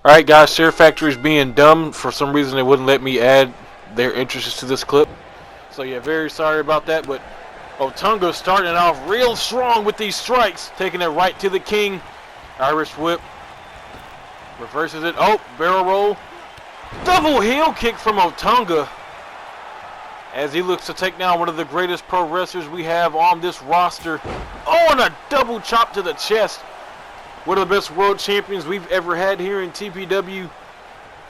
Alright guys, Share Factory is being dumb. For some reason they wouldn't let me add their entrances to this clip. So yeah, very sorry about that, but Otunga starting off real strong with these strikes, taking it right to the king. Irish whip. Reverses it. Oh, barrel roll. Double heel kick from Otunga as he looks to take down one of the greatest pro wrestlers we have on this roster. Oh, and a double chop to the chest. One of the best world champions we've ever had here in TPW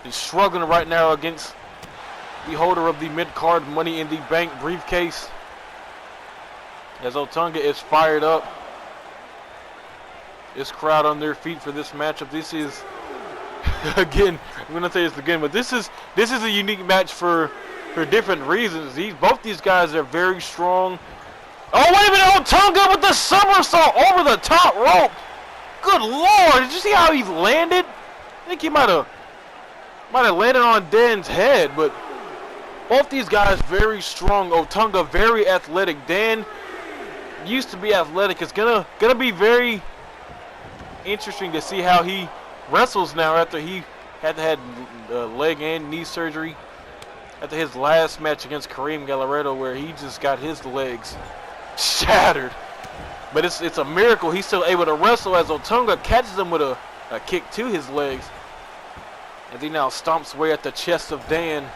is struggling right now against the holder of the mid-card Money in the Bank briefcase. As Otunga is fired up. This crowd on their feet for this matchup. This is, again, I'm gonna say this again, but this is a unique match for different reasons. Both these guys are very strong. Oh, wait a minute! Otunga with the somersault over the top rope. Good Lord! Did you see how he landed? I think he might have landed on Dan's head, but both these guys very strong. Otunga very athletic. Dan used to be athletic. It's gonna be very interesting to see how he wrestles now after he had to have leg and knee surgery after his last match against Kareem Gallardo, where he just got his legs shattered. But it's a miracle he's still able to wrestle as Otunga catches him with a kick to his legs. As he now stomps away at the chest of Dan.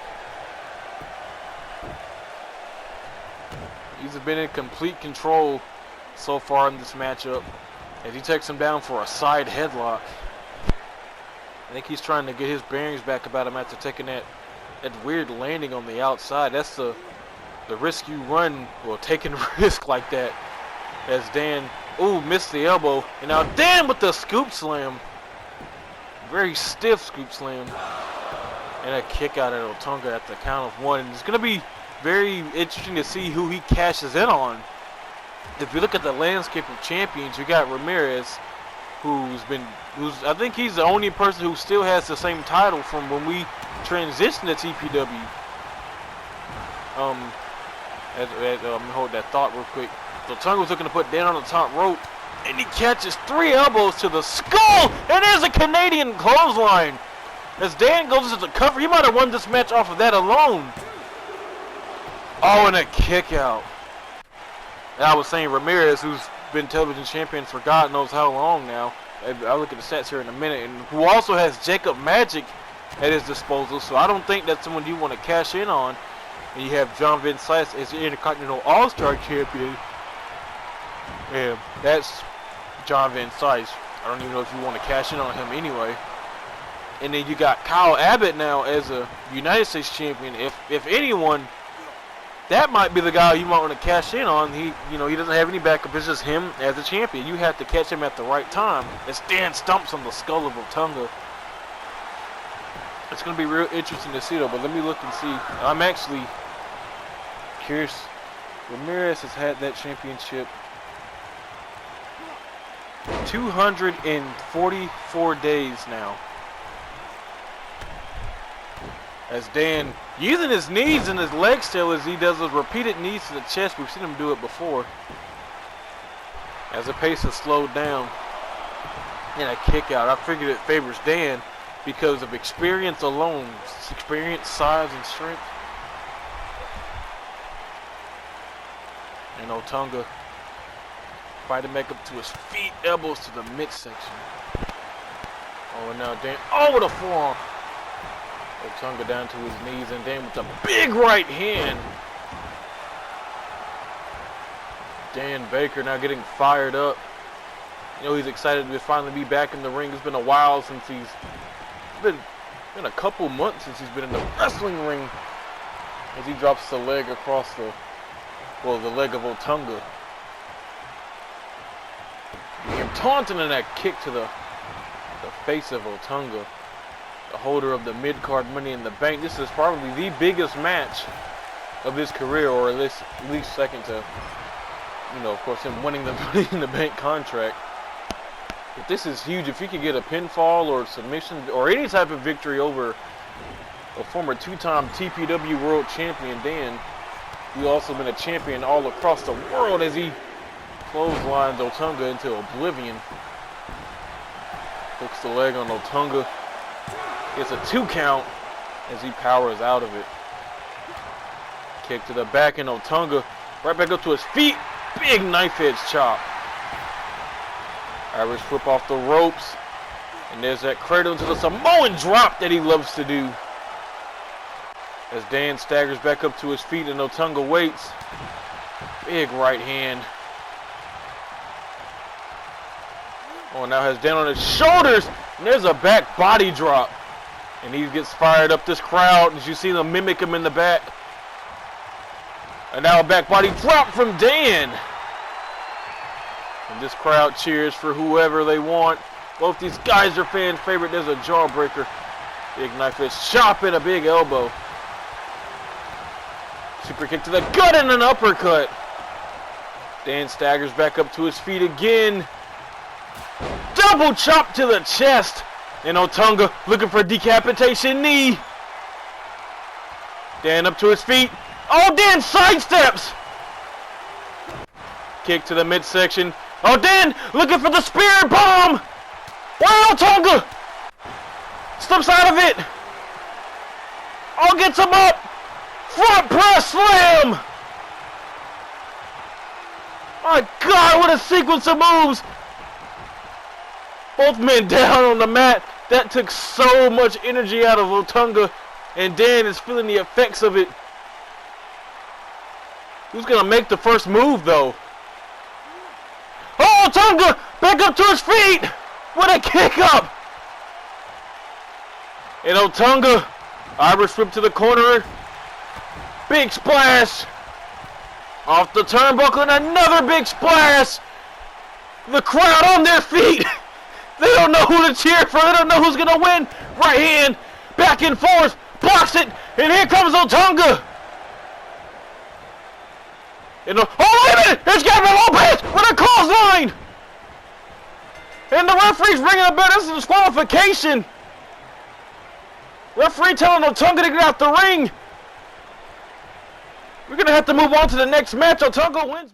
He's been in complete control so far in this matchup. As he takes him down for a side headlock. I think he's trying to get his bearings back about him after taking that weird landing on the outside. That's the risk you run, or taking a risk like that. As Dan, missed the elbow. And now Dan with the scoop slam. Very stiff scoop slam. And a kick out at Otunga at the count of one. And it's going to be very interesting to see who he cashes in on. If you look at the landscape of champions, you got Ramirez, who's I think he's the only person who still has the same title from when we transitioned to TPW. Let me hold that thought real quick. So Otunga was looking to put Dan on the top rope, and he catches 3 elbows to the skull, and there's a Canadian clothesline. As Dan goes to the cover, he might have won this match off of that alone. Oh, and a kick out. And I was saying Ramirez, who's been television champion for God knows how long now. I'll look at the stats here in a minute, and who also has Jacob Magic at his disposal, so I don't think that's someone you want to cash in on. And you have John Van Slyce as your Intercontinental All-Star Champion. Yeah, that's John Van Slyce. I don't even know if you want to cash in on him anyway. And then you got Kyle Abbott now as a United States Champion. If anyone, that might be the guy you might want to cash in on. He doesn't have any backup. It's just him as a champion. You have to catch him at the right time. As Dan stumps on the skull of Otunga. It's going to be real interesting to see though. But let me look and see. I'm actually curious. Ramirez has had that championship 244 days now. As Dan using his knees and his legs still as he does those repeated knees to the chest. We've seen him do it before. As the pace has slowed down. And a kick out. I figured it favors Dan because of experience alone. Experience, size, and strength. And Otunga trying to make up to his feet, elbows to the midsection. Oh, and now Dan, with a forearm. Otunga down to his knees, and Dan with a big right hand. Dan Baker now getting fired up. He's excited to finally be back in the ring. It's been a while since it's been a couple months since he's been in the wrestling ring. As he drops the leg across the leg of Otunga. Him taunting and that kick to the face of Otunga, the holder of the mid-card Money in the Bank. This is probably the biggest match of his career, or at least second to, of course, him winning the Money in the Bank contract. But this is huge. If he could get a pinfall or submission or any type of victory over a former 2-time TPW World Champion, Dan, who's also been a champion all across the world, as he clotheslines Otunga into oblivion. Hooks the leg on Otunga. Gets a 2 count as he powers out of it. Kick to the back, and Otunga right back up to his feet. Big knife edge chop. Irish whip off the ropes. And there's that cradle into the Samoan drop that he loves to do. As Dan staggers back up to his feet and Otunga waits. Big right hand. Oh, now has Dan on his shoulders. And there's a back body drop. And he gets fired up. This crowd, as you see them mimic him in the back. And now a back body drop from Dan. And this crowd cheers for whoever they want. Both these guys are fan favorite. There's a jawbreaker. Big knife is chop and a big elbow. Super kick to the gut and an uppercut. Dan staggers back up to his feet again. Double chop to the chest. And Otunga looking for a decapitation knee. Dan up to his feet. Oh, Dan sidesteps. Kick to the midsection. Oh, Dan looking for the spear bomb. Wow, Otunga steps out of it. Oh, gets him up. Front press slam. My God, what a sequence of moves. Both men down on the mat. That took so much energy out of Otunga, and Dan is feeling the effects of it. Who's going to make the first move, though? Oh, Otunga back up to his feet. What a kick up. And Otunga, Irish whip to the corner. Big splash. Off the turnbuckle and another big splash. The crowd on their feet. They don't know who to cheer for. They don't know who's going to win. Right hand, back and forth, blocks it, and here comes Otunga. Oh, wait a minute! It's Gavin Lopez with a clothesline! And the referee's ringing a bell. This is a disqualification. Referee telling Otunga to get out the ring. We're going to have to move on to the next match. Otunga wins.